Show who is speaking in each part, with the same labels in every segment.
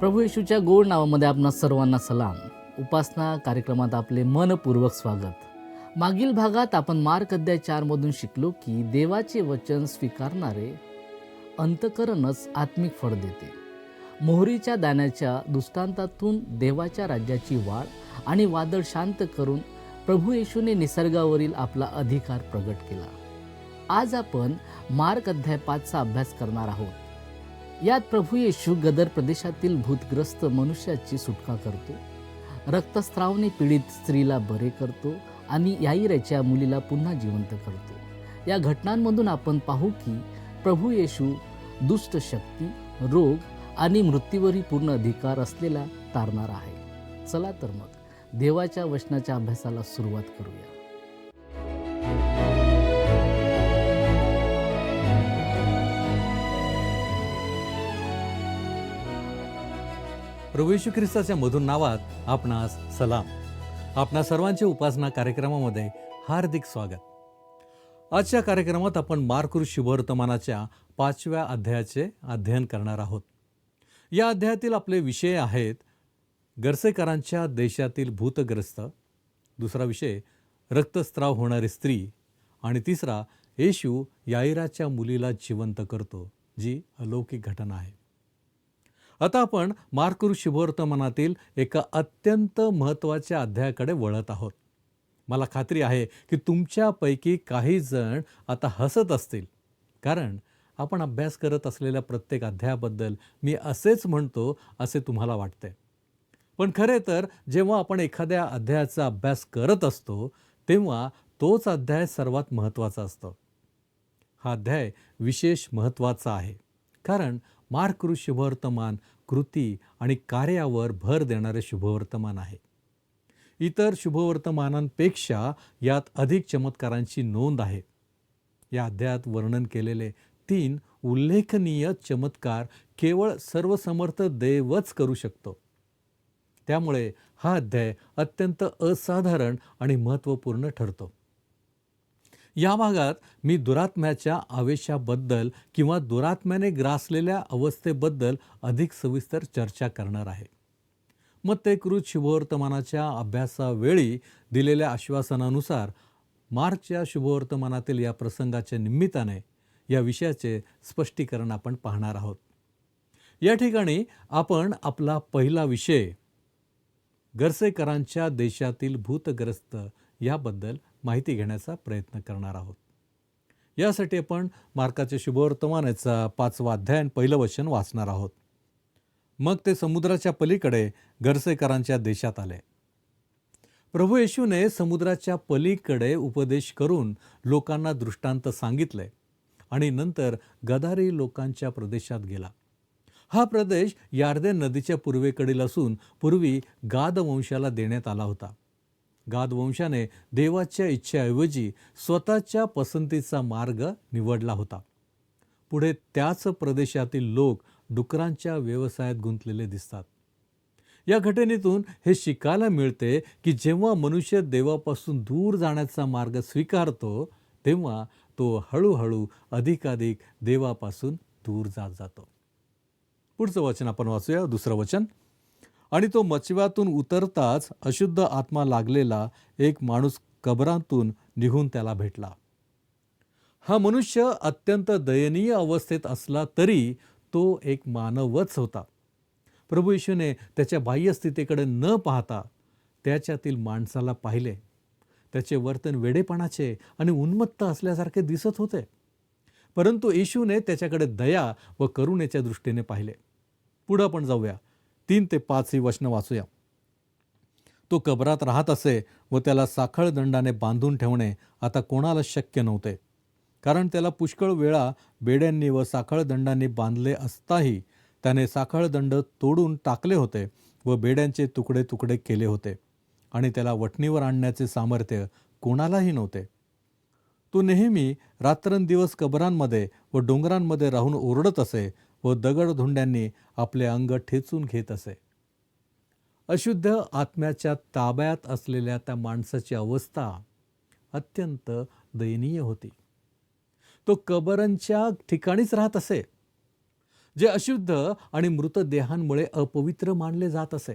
Speaker 1: प्रभू येशूच्या गोड नावामध्ये आपणा सर्वांना सलाम. उपासना कार्यक्रमात आपले मनपूर्वक स्वागत. मागील भागात आपण मार्क अध्याय 4 मधून शिकलो की देवाचे वचन स्वीकारणारे अंतःकरणच आत्मिक फळ देते. मोहरीच्या दाण्याच्या दृष्टांतातून देवाच्या राज्याची वाढ आणि वादळ शांत करून प्रभू येशूने निसर्गावरील आपला अधिकार प्रगट केला. आज आपण मार्क अध्याय 5चा अभ्यास करणार आहोत. यात प्रभू येशू गदर प्रदेशातील भूतग्रस्त मनुष्याची सुटका करतो, रक्तस्रावाने पीडित स्त्रीला बरे करतो आणि याईराच्या मुलीला पुन्हा जिवंत करतो. या घटनांमधून आपण पाहू की प्रभू येशू दुष्ट शक्ती, रोग आणि मृत्यूवरही पूर्ण अधिकार असलेला तारणारा आहे. चला तर मग देवाच्या वचनाच्या अभ्यासाला सुरुवात करूया.
Speaker 2: प्रभू येशू ख्रिस्ताच्या मधुर नावात आपणास सलाम. आपणा सर्वांचे उपासना कार्यक्रमामध्ये हार्दिक स्वागत. आजच्या कार्यक्रमात आपण मार्क शुभवर्तमानाच्या 5व्या अध्यायाचे अध्ययन करणार आहोत. या अध्यायातील आपले विषय आहेत गर्सेकरांच्या देशातील भूतग्रस्त, दुसरा विषय रक्तस्राव होणारी स्त्री आणि तिसरा येशू याईराच्या मुलीला जिवंत करतो, जी अलौकिक घटना आहे. आता आपण मार्क शुभवर्तमानातील एका अत्यंत महत्त्वाच्या अध्यायाकडे वळत आहोत. मला खात्री आहे की तुमच्यापैकी काही जण आता हसत असतील, कारण आपण अभ्यास करत असलेल्या प्रत्येक अध्यायाबद्दल मी असेच म्हणतो असे तुम्हाला वाटते. पण खरे तर जेव्हा आपण एखाद्या अध्यायाचा अभ्यास करत असतो तेव्हा तोच अध्याय सर्वात महत्त्वाचा असतो. हा अध्याय विशेष महत्त्वाचा आहे कारण मार्क शुभवर्तमान कृती आणि कार्यावर भर देणारे शुभवर्तमान आहे. इतर शुभवर्तमानांपेक्षा यात अधिक चमत्कारांची नोंद आहे. या अध्यायात वर्णन केलेले 3 उल्लेखनीय चमत्कार केवळ सर्वसमर्थ देवच करू शकतो. त्यामुळे हा अध्याय अत्यंत असाधारण आणि महत्त्वपूर्ण ठरतो. या भागात मी दुरात्म्याच्या आवेशाबद्दल किंवा दुरात्म्याने ग्रासलेल्या अवस्थेबद्दल अधिक सविस्तर चर्चा करणार आहे. मत्तेकृत शुभवर्तमानाच्या अभ्यासावेळी दिलेल्या आश्वासनानुसार मार्कच्या शुभवर्तमानातील या प्रसंगाच्या निमित्ताने या विषयाचे स्पष्टीकरण आपण पाहणार आहोत. या ठिकाणी आपण आपला पहिला विषय गर्सेकरांच्या देशातील भूतग्रस्त याबद्दल माहिती घेण्याचा प्रयत्न करणार आहोत. यासाठी आपण मार्काच्या शुभवर्तमानाचा 5वा अध्याय 1 वचन वाचणार आहोत. मग ते समुद्राच्या पलीकडे गर्सेकरांच्या देशात आले. प्रभू येशूने समुद्राच्या पलीकडे उपदेश करून लोकांना दृष्टांत सांगितले आणि नंतर गदारी लोकांच्या प्रदेशात गेला. हा प्रदेश यार्देन नदीच्या पूर्वेकडील असून पूर्वी गाद वंशाला देण्यात आला होता. गाद वंशाने देवाच्या इच्छेऐवजी स्वतःच्या पसंतीचा मार्ग निवडला होता. पुढे त्याच प्रदेशातील लोक डुकरांच्या व्यवसायात गुंतलेले दिसतात. या घटनेतून हे शिकायला मिळते की जेव्हा मनुष्य देवापासून दूर जाण्याचा मार्ग स्वीकारतो तेव्हा तो हळूहळू अधिकाधिक देवापासून दूर जात जातो. पुढचं वचन आपण वाचूया. 2रं वचन. आणि तो मचव्यातून उतरताच अशुद्ध आत्मा लागलेला एक माणूस कबरातून निघून त्याला भेटला. हा मनुष्य अत्यंत दयनीय अवस्थेत असला तरी तो एक मानवच होता. प्रभू येशूने त्याच्या बाह्यस्थितीकडे न पाहता त्याच्यातील माणसाला पाहिले. त्याचे वर्तन वेडेपणाचे आणि उन्मत्त असल्यासारखे दिसत होते, परंतु येशूने त्याच्याकडे दया व करुणेच्या दृष्टीने पाहिले. पुढं आपण जाऊया. 3 ते 5 ही वचनं वाचूया. तो कबरात राहत असे व त्याला साखळ दंडाने बांधून ठेवणे आता कोणाला शक्य नव्हते, कारण त्याला पुष्कळ वेळा बेड्यांनी व साखळ दंडांनी बांधले असताही त्याने साखळ दंड तोडून टाकले होते व बेड्यांचे तुकडे तुकडे केले होते आणि त्याला वठणीवर आणण्याचे सामर्थ्य कोणालाही नव्हते. तो नेहमी रात्रंदिवस कबरांमध्ये व डोंगरांमध्ये राहून ओरडत असे व दगडधुंड्यांनी आपले अंग ठेचून घेत असे. अशुद्ध आत्म्याच्या ताब्यात असलेल्या त्या माणसाची अवस्था अत्यंत दयनीय होती. तो कबरांच्या ठिकाणीच राहत असे. जे अशुद्ध आणि मृतदेहांमुळे अपवित्र मानले जात असे.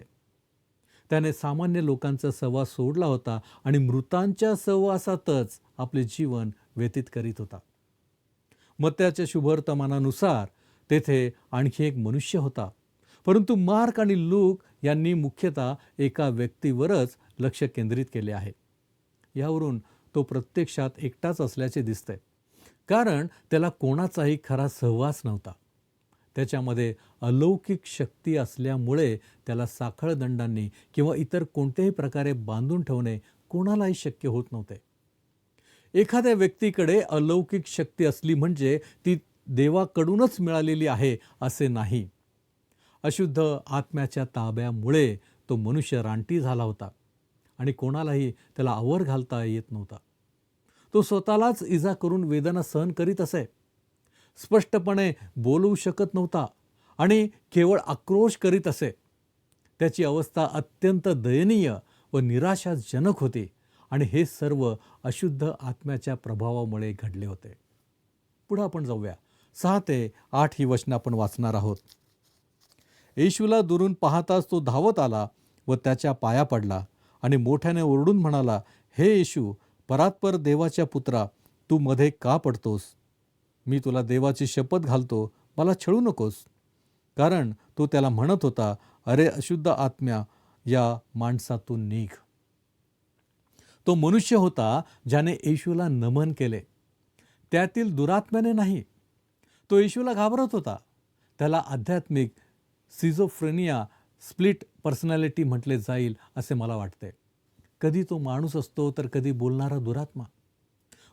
Speaker 2: त्याने सामान्य लोकांचा सहवास सोडला होता आणि मृतांच्या सहवासातच आपले जीवन व्यतीत करीत होता. मत्त्याच्या शुभवर्तमानानुसार तेथे आणखी एक मनुष्य होता, परंतु मार्क आणि लूक यांनी मुख्यतः एका व्यक्तीवरच लक्ष केंद्रित केले आहे. यावरून तो प्रत्यक्षात एकटाच असल्याचे दिसते, कारण त्याला कोणाचाही खरा सहवास नव्हता. त्याच्यामध्ये अलौकिक शक्ती असल्यामुळे त्याला साखळदंडांनी किंवा इतर कोणत्याही प्रकारे बांधून ठेवणे कोणालाही शक्य होत नव्हते. एखाद्या व्यक्तीकडे अलौकिक शक्ती असली म्हणजे ती देवाकडूनच मिळालेली आहे असे नाही. अशुद्ध आत्म्याच्या ताब्यामुळे तो मनुष्य रानटी झाला होता आणि कोणालाही त्याला आवर घालता येत नव्हता. तो स्वतःलाच इजा करून वेदना सहन करीत असे. स्पष्टपणे बोलू शकत नव्हता आणि केवळ आक्रोश करीत असे. त्याची अवस्था अत्यंत दयनीय व निराशाजनक होती आणि हे सर्व अशुद्ध आत्म्याच्या प्रभावामुळे घडले होते. पुढे आपण जाऊया. 6 ते 8 ही वचनं आपण वाचणार आहोत. येशूला दुरून पाहताच तो धावत आला व त्याच्या पाया पडला आणि मोठ्याने ओरडून म्हणाला, हे येशू, परात्पर देवाच्या पुत्रा, तू मध्ये का पडतोस? मी तुला देवाची शपथ घालतो, मला छळू नकोस. कारण तो त्याला म्हणत होता, अरे अशुद्ध आत्म्या, या माणसातून निघ. तो मनुष्य होता ज्याने येशूला नमन केले, त्यातील दुरात्म्याने नाही. तो येशूला घाबरत होता. त्याला आध्यात्मिक सिझोफ्रेनिया, स्प्लिट पर्सनॅलिटी म्हटले जाईल असे मला वाटते. कधी तो माणूस असतो तर कधी बोलणारा दुरात्मा.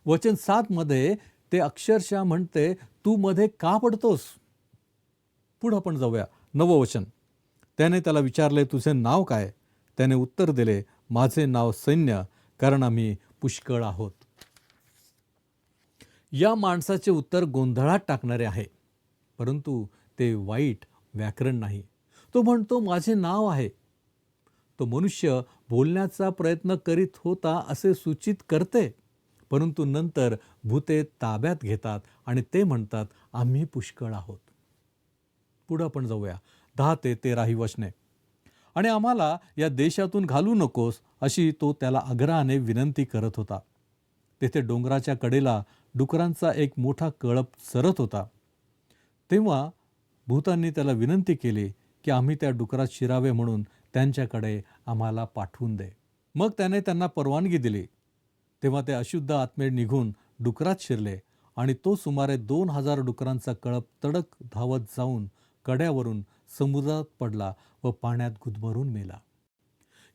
Speaker 2: वचन 7 मध्ये ते अक्षरशः म्हणते, तू मध्ये का पडतोस? पुढं आपण जाऊया. 9 वचन. त्याने त्याला विचारले, तुझे नाव काय? त्याने उत्तर दिले, माझे नाव सैन्य, कारण आम्ही पुष्कळ आहोत. या माणसाचे उत्तर गोंधळात टाकणारे आहे, परंतु ते वाईट व्याकरण नाही. तो म्हणतो, माझे नाव आहे. तो मनुष्य बोलण्याचा प्रयत्न करीत होता असे सूचित करते, परंतु नंतर भूते ताब्यात घेतात आणि ते म्हणतात, आम्ही पुष्कळ आहोत. पुढं आपण जाऊया. 10 ते 13 ही वचने. आणि आम्हाला या देशातून घालू नकोस अशी तो त्याला आग्रहाने विनंती करत होता. तेथे डोंगराच्या कडेला डुकरांचा एक मोठा कळप चरत होता. तेव्हा भूतांनी त्याला विनंती केली की आम्ही त्या डुकरात शिरावे म्हणून त्यांच्याकडे आम्हाला पाठवून दे. मग त्याने त्यांना परवानगी दिली. तेव्हा ते अशुद्ध आत्मे निघून डुकरात शिरले आणि तो सुमारे 2000 डुकरांचा कळप तडक धावत जाऊन कड्यावरून समुद्रात पडला व पाण्यात गुदमरून मेला.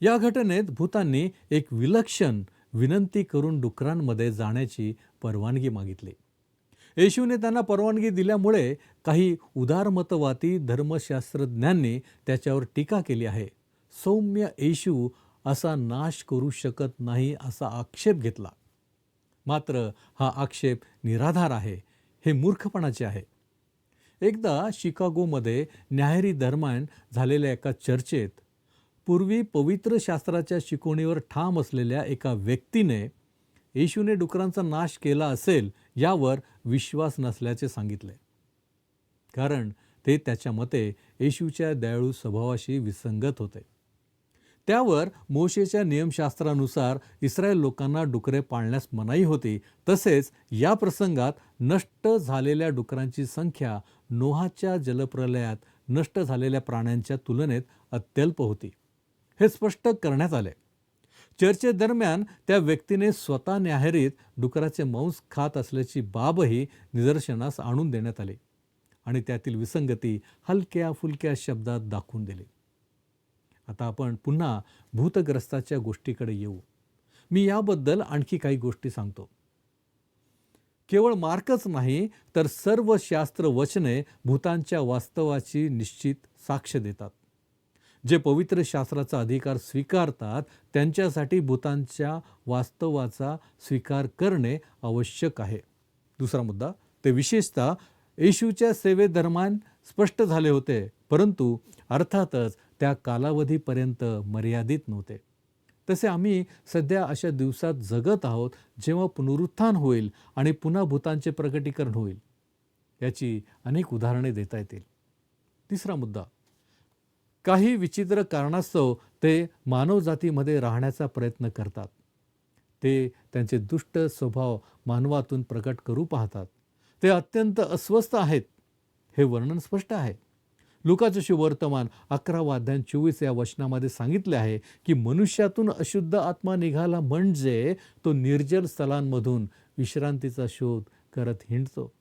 Speaker 2: या घटनेत भूतांनी एक विलक्षण विनंती करून डुकरांमध्ये जाण्याची परवानगी मागितली. येशूने त्यांना परवानगी दिल्यामुळे काही उदारमतवादी धर्मशास्त्रज्ञांनी त्याच्यावर टीका केली आहे. सौम्य येशू असा नाश करू शकत नाही असा आक्षेप घेतला. मात्र हा आक्षेप निराधार आहे, हे मूर्खपणाचे आहे. एकदा शिकागोमध्ये न्याहारी दरम्यान झालेल्या एका चर्चेत पूर्वी पवित्र शास्त्राच्या शिकवणीवर ठाम असलेल्या एका व्यक्तीने येशूने डुकरांचा नाश केला असेल यावर विश्वास नसल्याचे सांगितले. कारण ते त्याच्या मते येशूच्या दयाळू स्वभावाशी विसंगत होते. त्यावर मोशेच्या नियमशास्त्रानुसार इस्रायल लोकांना डुकरे पाळण्यास मनाई होती. तसेच या प्रसंगात नष्ट झालेल्या डुकरांची संख्या नोहाच्या जलप्रलयात नष्ट झालेल्या प्राण्यांच्या तुलनेत अत्यल्प होती, हे स्पष्ट करण्यात आले. चर्चेदरम्यान त्या व्यक्तीने स्वतः न्याहारीत डुकराचे मांस खात असल्याची बाबही निदर्शनास आणून देण्यात आली आणि त्यातील विसंगती हलक्या फुलक्या शब्दात दाखवून दिली. आता आपण पुन्हा भूतग्रस्ताच्या गोष्टीकडे येऊ. मी याबद्दल आणखी काही गोष्टी सांगतो. केवळ मार्कच नाही तर सर्व शास्त्र वचने भूतांच्या वास्तवाची निश्चित साक्ष देतात. जे पवित्र शास्त्राचा अधिकार स्वीकारतात त्यांच्यासाठी भूतांच्या वास्तवाचा स्वीकार करणे आवश्यक आहे. दुसरा मुद्दा, ते विशेषतः येशूच्या सेवेदरम्यान स्पष्ट झाले होते, परंतु अर्थातच त्या कालावधीपर्यंत मर्यादित नव्हते. तसे आम्ही सध्या अशा दिवसात जगत आहोत जेव्हा पुनरुत्थान होईल आणि पुन्हा भूतांचे प्रकटीकरण होईल. याची अनेक उदाहरणे देता येतील. तिसरा मुद्दा, काही विचित्र कारणास्तव ते मानवजातीमध्ये राहण्याचा प्रयत्न करतात. ते त्यांचे दुष्ट स्वभाव मानवातून प्रकट करू पाहतात. ते अत्यंत अस्वस्थ आहेत. हे वर्णन स्पष्ट आहे. लुकाचं शुभवर्तमान 11 अध्याय 24 या वचनामध्ये सांगितले आहे की मनुष्यातून अशुद्ध आत्मा निघाला म्हणजे तो निर्जल स्थलांमधून विश्रांतीचा शोध करत हिंडतो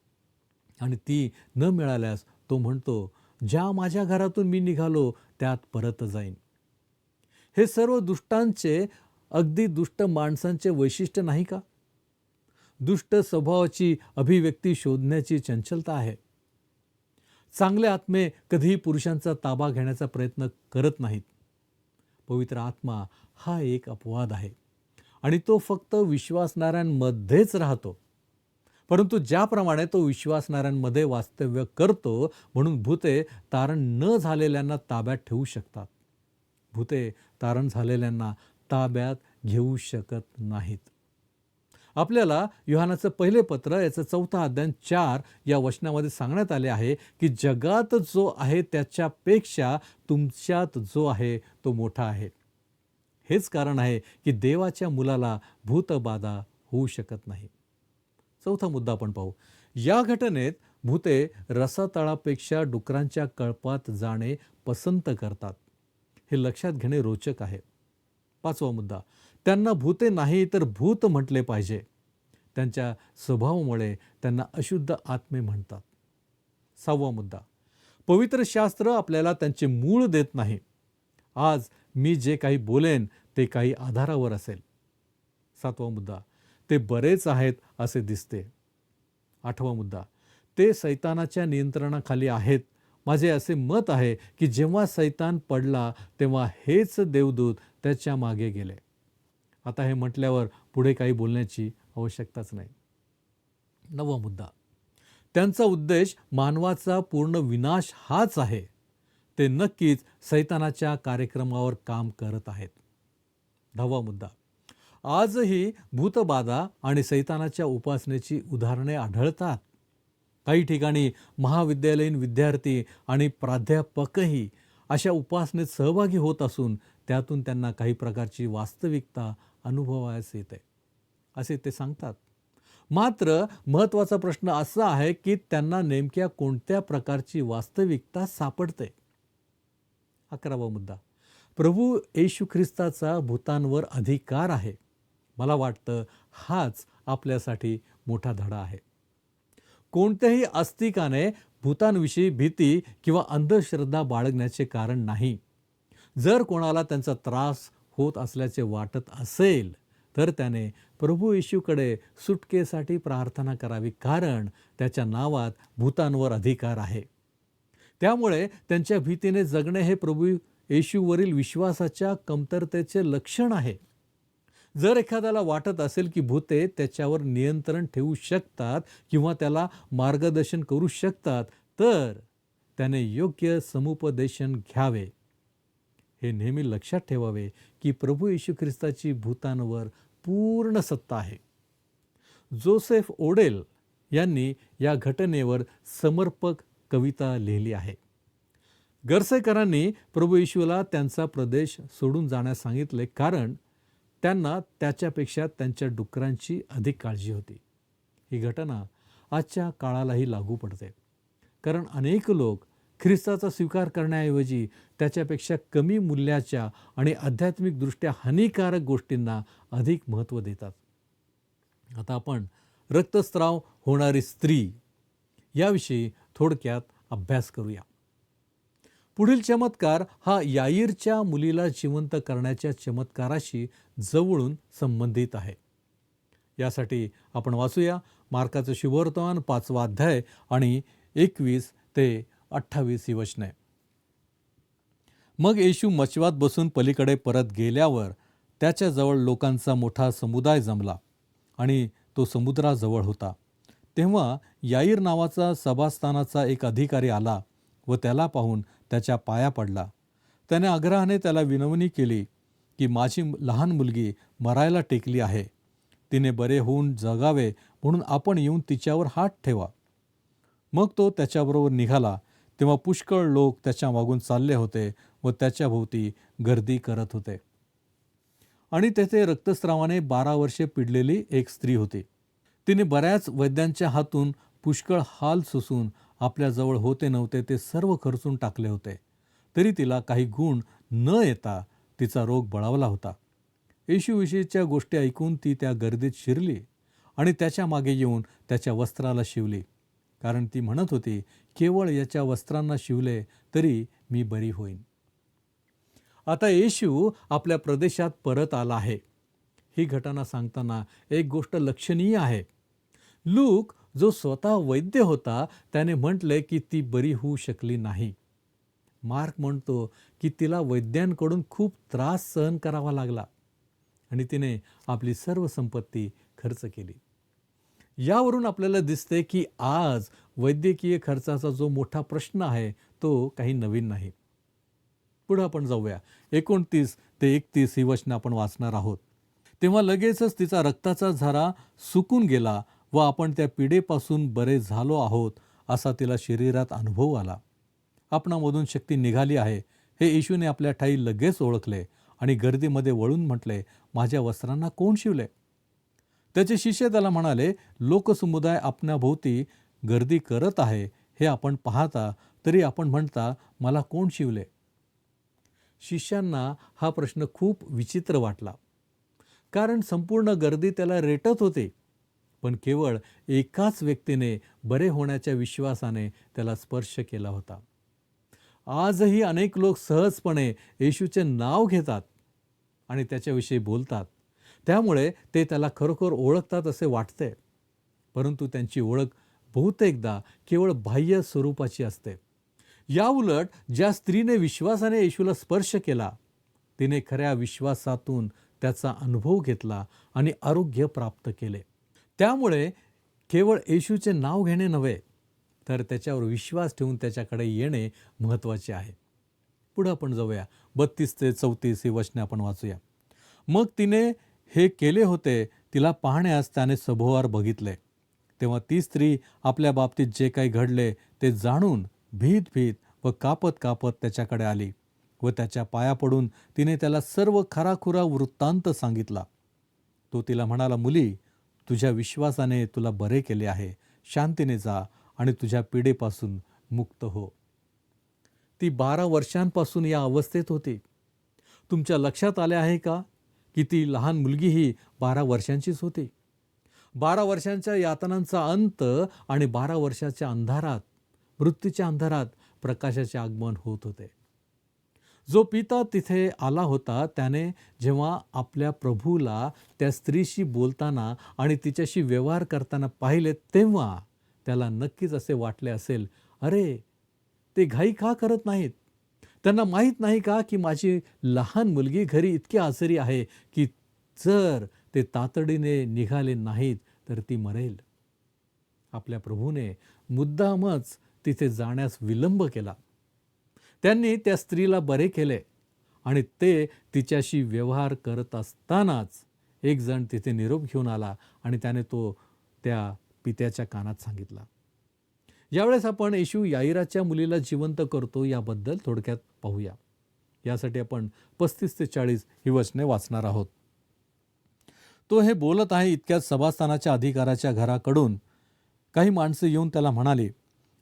Speaker 2: आणि ती न मिळाल्यास तो म्हणतो, ज्या माझ्या घरातून मी निघालो त्यात परत जाईन. हे सर्व दुष्टांचे, अगदी दुष्ट माणसांचे वैशिष्ट्य नाही का? दुष्ट स्वभावाची अभिव्यक्ती शोधण्याची चंचलता आहे. चांगले आत्मे कधीही पुरुषांचा ताबा घेण्याचा प्रयत्न करत नाहीत. पवित्र आत्मा हा एक अपवाद आहे आणि तो फक्त विश्वासणाऱ्यांमध्येच राहतो. परंतु ज्याप्रमाणे तो विश्वासणाऱ्यांमध्ये वास्तव्य करतो म्हणून भूते तारण न झालेल्यांना ताब्यात ठेवू शकतात. भूते तारण झालेल्यांना ताब्यात घेऊ शकत नाहीत. आपल्याला योहानाचं पहिले पत्र याचं 4 अध्याय 4 या वचनामध्ये सांगण्यात आले आहे की जगात जो आहे त्याच्यापेक्षा तुमच्यात जो आहे तो मोठा आहे. हेच कारण आहे की देवाच्या मुलाला भूतबाधा होऊ शकत नाही. 4था मुद्दा आपण पाहू. या घटनेत भूते रसातळापेक्षा डुकरांच्या कळपात जाणे पसंत करतात. हे लक्षात घेणे रोचक आहे. 5वा मुद्दा, त्यांना भूते नाही तर भूत म्हटले पाहिजे. त्यांच्या स्वभावामुळे त्यांना अशुद्ध आत्मे म्हणतात. 6वा मुद्दा, पवित्र शास्त्र आपल्याला त्यांचे मूळ देत नाही. आज मी जे काही बोलेन ते काही आधारावर असेल. 7वा मुद्दा, ते बरेच आहेत असे दिसते. 8वा मुद्दा, ते सैतानाच्या नियंत्रणाखाली आहेत. माझे असे मत आहे की जेव्हा सैतान पडला तेव्हा हेच देवदूत त्याच्या मागे गेले. आता हे म्हटल्यावर पुढे काही बोलण्याची आवश्यकताच नाही. 9वा मुद्दा, त्यांचा उद्देश मानवाचा पूर्ण विनाश हाच आहे. ते नक्कीच सैतानाच्या कार्यक्रमावर काम करत आहेत. 10वा मुद्दा, आजही भूतबाधा आणि सैतानाच्या उपासनेची उदाहरणे आढळतात. काही ठिकाणी महाविद्यालयीन विद्यार्थी आणि प्राध्यापकही अशा उपासनेत सहभागी होत असून त्यातून त्यांना काही प्रकारची वास्तविकता अनुभवायला येते असे ते सांगतात. मात्र महत्त्वाचा प्रश्न असा आहे की त्यांना नेमक्या कोणत्या प्रकारची वास्तविकता सापडते. 11वा मुद्दा, प्रभू येशू ख्रिस्ताचा भूतांवर अधिकार आहे. मला वाटतं हाच आपल्यासाठी मोठा धडा आहे. कोणत्याही आस्तिकाने भूतांविषयी भीती किंवा अंधश्रद्धा बाळगण्याचे कारण नाही. जर कोणाला त्यांचा त्रास होत असल्याचे वाटत असेल तर त्याने प्रभू येशूकडे सुटकेसाठी प्रार्थना करावी, कारण त्याच्या नावात भूतांवर अधिकार आहे. त्यामुळे त्यांच्या भीतीने जगणे हे प्रभू येशूवरील विश्वासाच्या कमतरतेचे लक्षण आहे. जर एखाद्याला वाटत असेल की भूते त्याच्यावर नियंत्रण ठेवू शकतात किंवा त्याला मार्गदर्शन करू शकतात तर त्याने योग्य समुपदेशन घ्यावे. हे नेहमी लक्षात ठेवावे की प्रभू येशू ख्रिस्ताची भूतांवर पूर्ण सत्ता आहे. जोसेफ ओडेल यांनी या घटनेवर समर्पक कविता लिहिली आहे. गर्सेकरांनी प्रभू येशूला त्यांचा प्रदेश सोडून जाण्यास सांगितले कारण त्यांना त्याच्यापेक्षा त्यांच्या डुकरांची अधिक काळजी होती. ही घटना आजच्या काळालाही लागू पडते, कारण अनेक लोक ख्रिस्ताचा स्वीकार करण्याऐवजी त्याच्यापेक्षा कमी मूल्याच्या आणि आध्यात्मिकदृष्ट्या हानिकारक गोष्टींना अधिक महत्त्व देतात. आता आपण रक्तस्राव होणारी स्त्री याविषयी थोडक्यात अभ्यास करूया. पुढील चमत्कार हा याईरच्या मुलीला जिवंत करण्याच्या चमत्काराशी जवळून संबंधित आहे. यासाठी आपण वाचूया मार्काचं शुभवर्तमान 5वा अध्याय आणि 21 ते 28 ही वचने. मग येशू मचवात बसून पलीकडे परत गेल्यावर त्याच्याजवळ लोकांचा मोठा समुदाय जमला आणि तो समुद्राजवळ होता. तेव्हा याईर नावाचा सभास्थानाचा एक अधिकारी आला व त्याला पाहून त्याच्या पाया पडला. त्याने आग्रहाने त्याला विनवणी केली की माझी लहान मुलगी मरायला टेकली आहे. तिने बरे होऊन जगावे म्हणून आपण येऊन तिच्यावर हात ठेवा. मग तो त्याच्याबरोबर निघाला. तेव्हा पुष्कळ लोक त्याच्या मागून चालले होते व त्याच्या भोवती गर्दी करत होते. आणि तेथे रक्तस्रावाने 12 वर्षे पिडलेली एक स्त्री होती. तिने बऱ्याच वैद्यांच्या हातून पुष्कळ हाल सोसून आपल्याजवळ होते नव्हते ते सर्व खर्चून टाकले होते, तरी तिला काही गुण न येता तिचा रोग बळावला होता. येशूविषयीच्या गोष्टी ऐकून ती त्या गर्दीत शिरली आणि त्याच्या मागे येऊन त्याच्या वस्त्राला शिवली, कारण ती म्हणत होती, केवळ याच्या वस्त्रांना शिवले तरी मी बरी होईन. आता येशू आपल्या प्रदेशात परत आला आहे. ही घटना सांगताना एक गोष्ट लक्षणीय आहे. लूक, जो स्वतः वैद्य होता, त्याने म्हटले की ती बरी होऊ शकली नाही. मार्क म्हणतो की तिला वैद्यांकडून खूप त्रास सहन करावा लागला आणि तिने आपली सर्व संपत्ती खर्च केली. यावरून आपल्याला दिसते की आज वैद्यकीय खर्चाचा जो मोठा प्रश्न आहे तो काही नवीन नाही. पुढे आपण जाऊया. 29 ते 31 ही वचनं आपण वाचणार आहोत. तेव्हा लगेचच तिचा रक्ताचा झरा सुकून गेला व आपण त्या पिडेपासून बरे झालो आहोत असा तिला शरीरात अनुभव आला. आपणामधून शक्ती निघाली आहे हे येशूने आपल्या ठाई लगेच ओळखले आणि गर्दीमध्ये वळून म्हटले, माझ्या वस्त्रांना कोण शिवले? त्याचे शिष्य त्याला म्हणाले, लोकसमुदाय आपणाभोवती गर्दी करत आहे हे आपण पाहता, तरी आपण म्हणता मला कोण शिवले? शिष्यांना हा प्रश्न खूप विचित्र वाटला, कारण संपूर्ण गर्दी त्याला रेटत होते, पण केवळ एकाच व्यक्तीने बरे होण्याच्या विश्वासाने त्याला स्पर्श केला होता. आजही अनेक लोक सहजपणे येशूचे नाव घेतात आणि त्याच्याविषयी बोलतात, त्यामुळे ते त्याला खरोखर ओळखतात असे वाटते, परंतु त्यांची ओळख बहुतेकदा केवळ बाह्य स्वरूपाची असते. याउलट ज्या स्त्रीने विश्वासाने येशूला स्पर्श केला, तिने खऱ्या विश्वासातून त्याचा अनुभव घेतला आणि आरोग्य प्राप्त केले. त्यामुळे केवळ येशूचे नाव घेणे नव्हे, तर त्याच्यावर विश्वास ठेवून त्याच्याकडे येणे महत्त्वाचे आहे. पुढे आपण जाऊया. 32 ते 34 ही वचने आपण वाचूया. मग तिने हे केले होते, तिला पाहण्यास त्याने सभोवार बघितले. तेव्हा ती स्त्री आपल्या बाबतीत जे काही घडले ते जाणून भीत व कापत त्याच्याकडे आली व त्याच्या पाया पडून तिने त्याला सर्व खराखुरा वृत्तांत सांगितला. तो तिला म्हणाला, मुली, तुझ्या विश्वासाने तुला बरे केले आहे. शांतीने जा आणि तुझ्या पिडेपासून मुक्त हो. ती 12 वर्षांपासून या अवस्थेत होती. तुमच्या लक्षात आले आहे का की ती लहान मुलगी ही 12 वर्षांचीच होती. 12 वर्षांच्या यातनांचा अंत आणि 12 वर्षाच्या अंधारात, मृत्यूच्या अंधारात प्रकाशाचे आगमन होत होते. जो पिता तिथे आला होता त्याने जेव्हा आपल्या प्रभूला त्या स्त्रीशी बोलताना आणि तिच्याशी व्यवहार करताना पाहिले, तेव्हा त्याला नक्कीच असे वाटले असेल, अरे, ते घाई का करत नाहीत? त्यांना माहीत नाही का की माझी लहान मुलगी घरी इतकी आजारी आहे की जर ते तातडीने निघाले नाहीत तर ती मरेल. आपल्या प्रभूने मुद्दामच तिथे जाण्यास विलंब केला. त्यांनी त्या स्त्रीला बरे केले आणि ते तिच्याशी व्यवहार करत असतानाच एक जण तिथे निरोप घेऊन आला आणि त्याने तो त्या पित्याच्या कानात सांगितला. यावेळेस आपण येशू याईराच्या मुलीला जिवंत करतो याबद्दल थोडक्यात पाहूया. यासाठी आपण 35 ते 40 ही वचने वाचणार आहोत. तो हे बोलत आहे इतक्यात सभास्थानाच्या अधिकाराच्या घराकडून काही माणसे येऊन त्याला म्हणाली,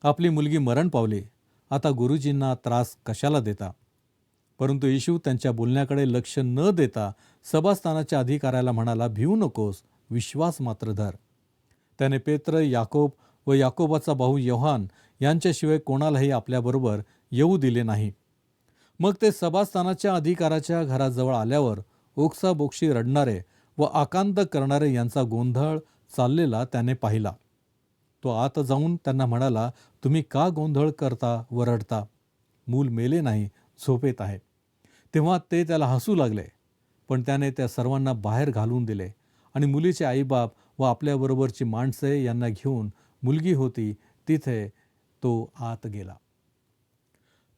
Speaker 2: आपली मुलगी मरण पावली, आता गुरुजींना त्रास कशाला देता? परंतु येशू त्यांच्या बोलण्याकडे लक्ष न देता सभास्थानाच्या अधिकाऱ्याला म्हणाला, भिवू नकोस, विश्वास मात्र धर. त्याने पेत्र, याकोब व याकोबाचा भाऊ योहान यांच्याशिवाय कोणालाही आपल्याबरोबर येऊ दिले नाही. मग ते सभास्थानाच्या अधिकाराच्या घराजवळ आल्यावर ओक्साबोक्षी रडणारे व आकांत करणारे यांचा गोंधळ चाललेला त्याने पाहिला. तो आत जाऊन त्यांना म्हणाला, तुम्ही का गोंधळ करता व रडता? मूल मेले नाही, झोपेत आहे. तेव्हा ते त्याला हसू लागले, पण त्याने त्या सर्वांना बाहेर घालून दिले आणि मुलीचे आईबाप व आपल्याबरोबरची माणसे यांना घेऊन मुलगी होती तिथे तो आत गेला.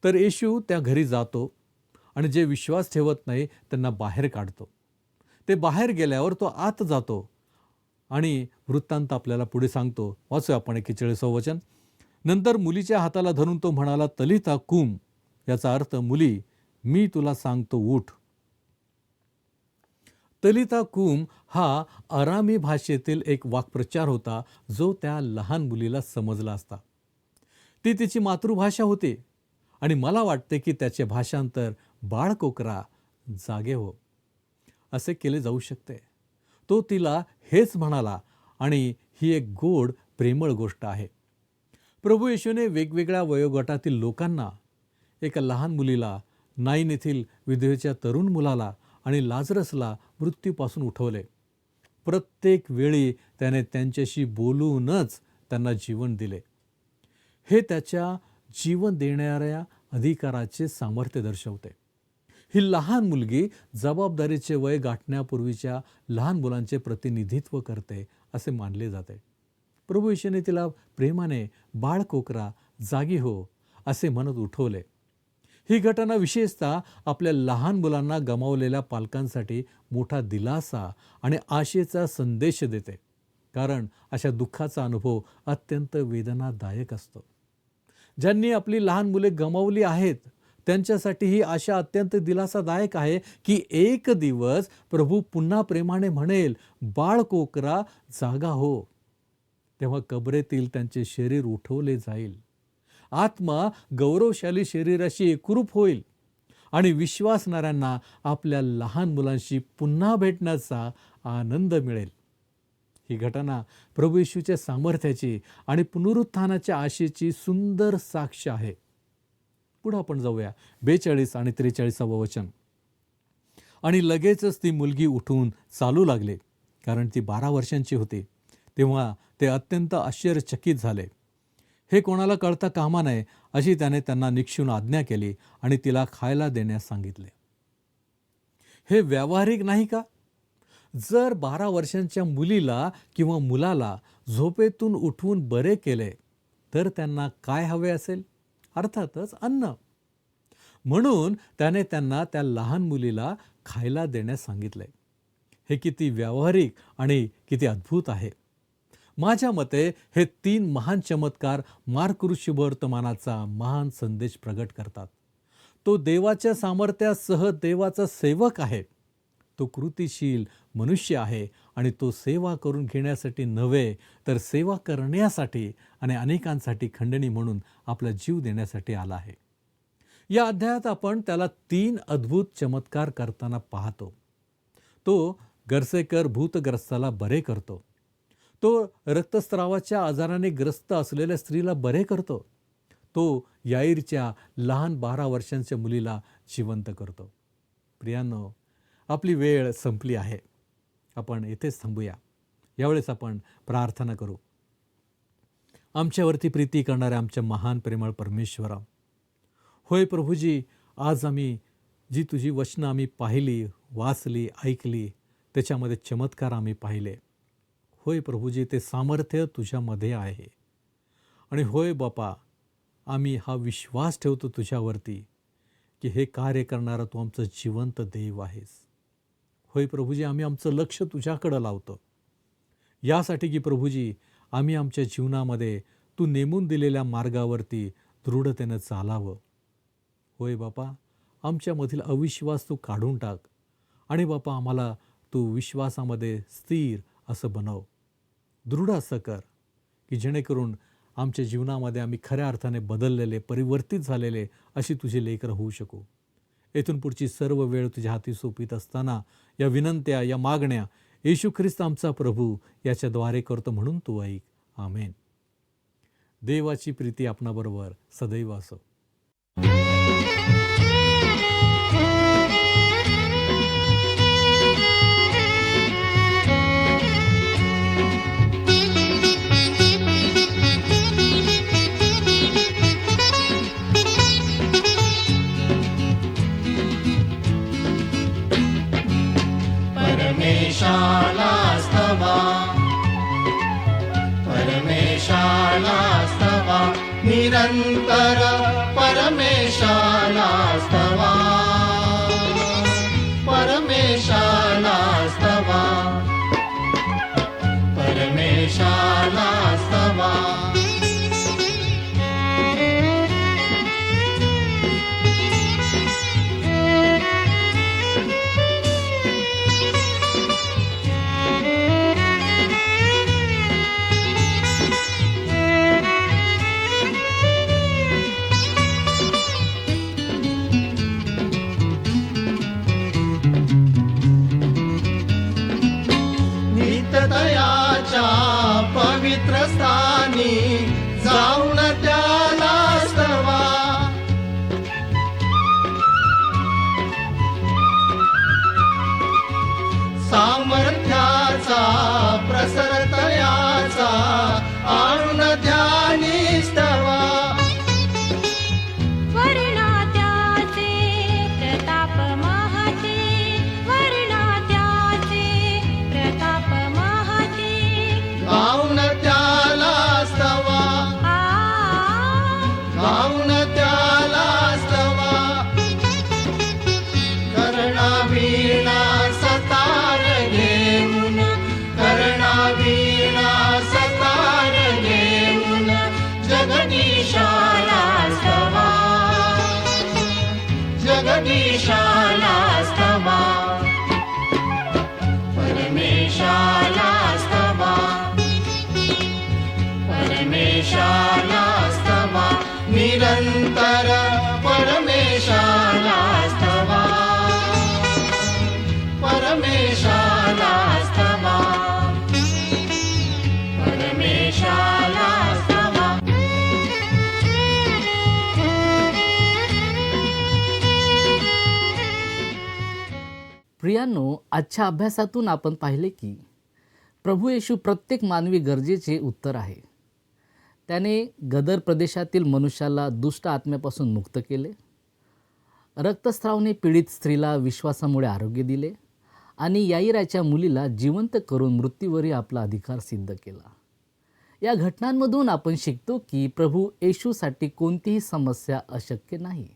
Speaker 2: तर येशू त्या घरी जातो आणि जे विश्वास ठेवत नाही त्यांना बाहेर काढतो. ते बाहेर गेल्यावर तो आत जातो आणि वृत्तांत आपल्याला पुढे सांगतो. वाचूया आपण 41 वचन. नंतर मुलीच्या हाताला धरून तो म्हणाला, तलिता कुम, याचा अर्थ, मुली, मी तुला सांगतो, उठ. तलिता कुम हा अरामी भाषेतील एक वाक्प्रचार होता, जो त्या लहान मुलीला समजला असता. ती तिची मातृभाषा होती आणि मला वाटते की त्याचे भाषांतर, बाळकोकरा, जागे हो, असे केले जाऊ शकते. तो तिला हेच म्हणाला आणि ही एक गोड प्रेमळ गोष्ट आहे. प्रभू येशूने वेगवेगळ्या वयोगटातील लोकांना, एका लहान मुलीला, नाईन येथील विधवेच्या तरुण मुलाला आणि लाजरसला मृत्यूपासून उठवले. प्रत्येक वेळी त्याने त्यांच्याशी बोलूनच त्यांना जीवन दिले. हे त्याच्या जीवन देणाऱ्या अधिकाराचे सामर्थ्य दर्शवते. ही लहान मुलगी जबाबदारीचे वय गाठण्यापूर्वीच्या लहान मुलांचे प्रतिनिधित्व करते असे मानले जाते. प्रभू येशूने तिला प्रेमाने, बाळकोकरा, जागी हो, असे म्हणत उठवले. ही घटना विशेषतः आपल्या लहान मुलांना गमावलेल्या पालकांसाठी मोठा दिलासा आणि आशेचा संदेश देते, कारण अशा दुःखाचा अनुभव अत्यंत वेदनादायक असतो. ज्यांनी आपली लहान मुले गमावली आहेत त्यांच्यासाठी ही आशा अत्यंत दिलासादायक आहे की एक दिवस प्रभू पुन्हा प्रेमाने म्हणेल, बाळकोकरा, जागा हो. तेव्हा कबरेतील त्यांचे शरीर उठवले जाईल. आत्मा गौरवशाली शरीराशी एकरूप होईल आणि विश्वासणाऱ्यांना आपल्या लहान मुलांशी पुन्हा भेटण्याचा आनंद मिळेल. ही घटना प्रभू येशूच्या सामर्थ्याची आणि पुनरुत्थानाच्या आशेची सुंदर साक्ष आहे. पुढे आपण जाऊया 42 आणि 43 वचन. आणि लगेचच ती मुलगी उठून चालू लागली, कारण ती 12 वर्षांची होती. तेव्हा ते अत्यंत आश्चर्यचकित झाले. हे कोणाला कळता कामा नये अशी त्याने त्यांना निक्षून आज्ञा केली आणि तिला खायला देण्यास सांगितले. हे व्यावहारिक नाही का? जर 12 वर्षांच्या मुलीला किंवा मुलाला झोपेतून उठवून बरे केले तर त्यांना काय हवे असेल? अर्थातच अन्न. म्हणून त्याने त्यांना त्या लहान मुलीला खायला देण्यास सांगितले. हे किती व्यावहारिक आणि किती अद्भुत आहे. माझ्या मते हे 3 महान चमत्कार मार्क शुभवर्तमानाचा महान संदेश प्रगट करतात. तो देवाच्या सामर्थ्यासह देवाचा सेवक आहे. तो कृतिशील मनुष्य आहे आणि तो सेवा करून घेण्यासाठी नव्हे तर सेवा करण्यासाठी आणि अनेकांसाठी खंडणी म्हणून आपला जीव देण्यासाठी आला आहे. या अध्यायात आपण त्याला 3 अद्भुत चमत्कार करताना पाहतो. तो गर्सेकर भूतग्रस्ताला बरे करतो. तो रक्तस्रावाच्या आजाराने ग्रस्त असलेल्या स्त्रीला बरे करतो. तो याईरच्या लहान 12 वर्षांच्या मुलीला जिवंत करतो. प्रियांनो, आपली वेळ संपली आहे. आपण येथेच थांबूया. यावेळेस आपण प्रार्थना करू. आमच्यावरती प्रीती करणाऱ्या आमच्या महान प्रेमळ परमेश्वरा, होय प्रभूजी, आज आम्ही जी तुझी वचनं आम्ही पाहिली, वाचली, ऐकली, त्याच्यामध्ये चमत्कार आम्ही पाहिले. होय प्रभूजी, ते सामर्थ्य तुझ्यामध्ये आहे. आणि होय बापा, आम्ही हा विश्वास ठेवतो तुझ्यावरती की हे कार्य करणारा तू आमचं जिवंत देव आहेस. होय प्रभूजी, आम्ही आमचं लक्ष तुझ्याकडं लावतो यासाठी की प्रभूजी आम्ही आमच्या जीवनामध्ये तू नेमून दिलेल्या मार्गावरती दृढतेनं चालावं. होय बापा, आमच्यामधील अविश्वास तू काढून टाक आणि बापा आम्हाला तू विश्वासामध्ये स्थिर असं बनव, दृढ असं कर की जेणेकरून आमच्या जीवनामध्ये आम्ही खऱ्या अर्थाने बदललेले, परिवर्तित झालेले अशी तुझी लेकरं होऊ शकू. येथून पुढची सर्व वेळ तुझ्या हाती सोपीत असताना या विनंत्या, या मागण्या येशू ख्रिस्त आमचा प्रभू याच्याद्वारे करतो म्हणून तू ऐक. आमेन. देवाची प्रीती आपणाबरोबर सदैव असो.
Speaker 3: परमेशाला स्तवा निरंतर, परमेशाला स्तवा, परमेशाला स्तवा, परमेशाला स्तवा, जगदीशाला स्तवा परमेशाला स्तवा परमेशाला स्तवा निरंतर परमेशाला स्तवा परमेशाला स्तवा परमेशाला स्तवा.
Speaker 1: प्रियांनो, आजच्या अभ्यासातून आपण पाहिले की प्रभू येशू प्रत्येक मानवी गरजेचे उत्तर आहे. त्याने गदर प्रदेशातील मनुष्याला दुष्ट आत्म्यापासून मुक्त केले, रक्तस्रावाने पीडित स्त्रीला विश्वासामुळे आरोग्य दिले आणि याईराच्या मुलीला जिवंत करून मृत्यूवरही आपला अधिकार सिद्ध केला. या घटनांमधून आपण शिकतो की प्रभू येशूसाठी कोणतीही समस्या अशक्य नाही.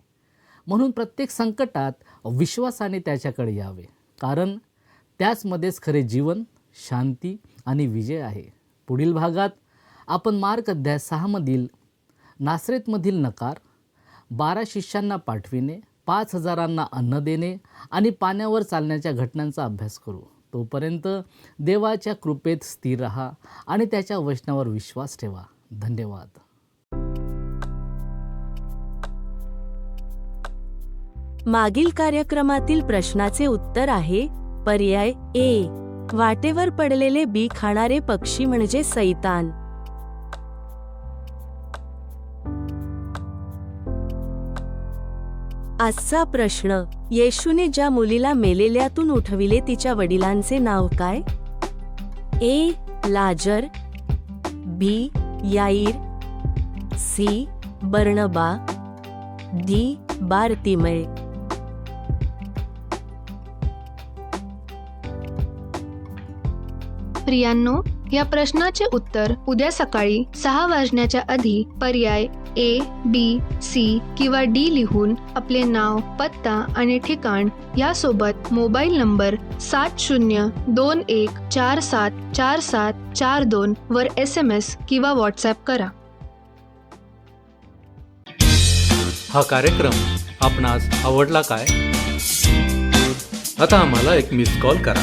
Speaker 1: म्हणून प्रत्येक संकटात विश्वासाने त्याच्याकडे यावे, कारण त्याचमध्येच खरे जीवन, शांती आणि विजय आहे. पुढील भागात आपण मार्क अध्याय 6 मधील नासरेतमधील नकार, 12 शिष्यांना पाठविणे, 5,000 अन्न देणे आणि पाण्यावर चालण्याच्या घटनांचा अभ्यास करू. तोपर्यंत देवाच्या कृपेत स्थिर रहा आणि त्याच्या वचनावर विश्वास ठेवा. धन्यवाद.
Speaker 4: मागील कार्यक्रमातील प्रश्नाचे उत्तर आहे पर्याय ए. वाटेवर पडलेले बी खाणारे पक्षी म्हणजे सैतान. आजचा प्रश्न, येशूने ज्या मुलीला मेलेल्यातून उठविले तिच्या वडिलांचे नाव काय? ए. लाजर, बी. याईर, सी. बर्नबा, डी. बारतिमय.
Speaker 5: प्रियांनो, या प्रश्नाचे उत्तर उद्या सकाळी 6 वाजण्याच्या आधी पर्याय ए, बी, सी किंवा डी लिहून आपले नाव, पत्ता आणि ठिकाण यासोबत मोबाईल नंबर 7021474742 वर SMS किंवा व्हॉट्सॲप करा.
Speaker 2: हा कार्यक्रम आपणास आवडला काय? आता आम्हाला एक मिस कॉल करा.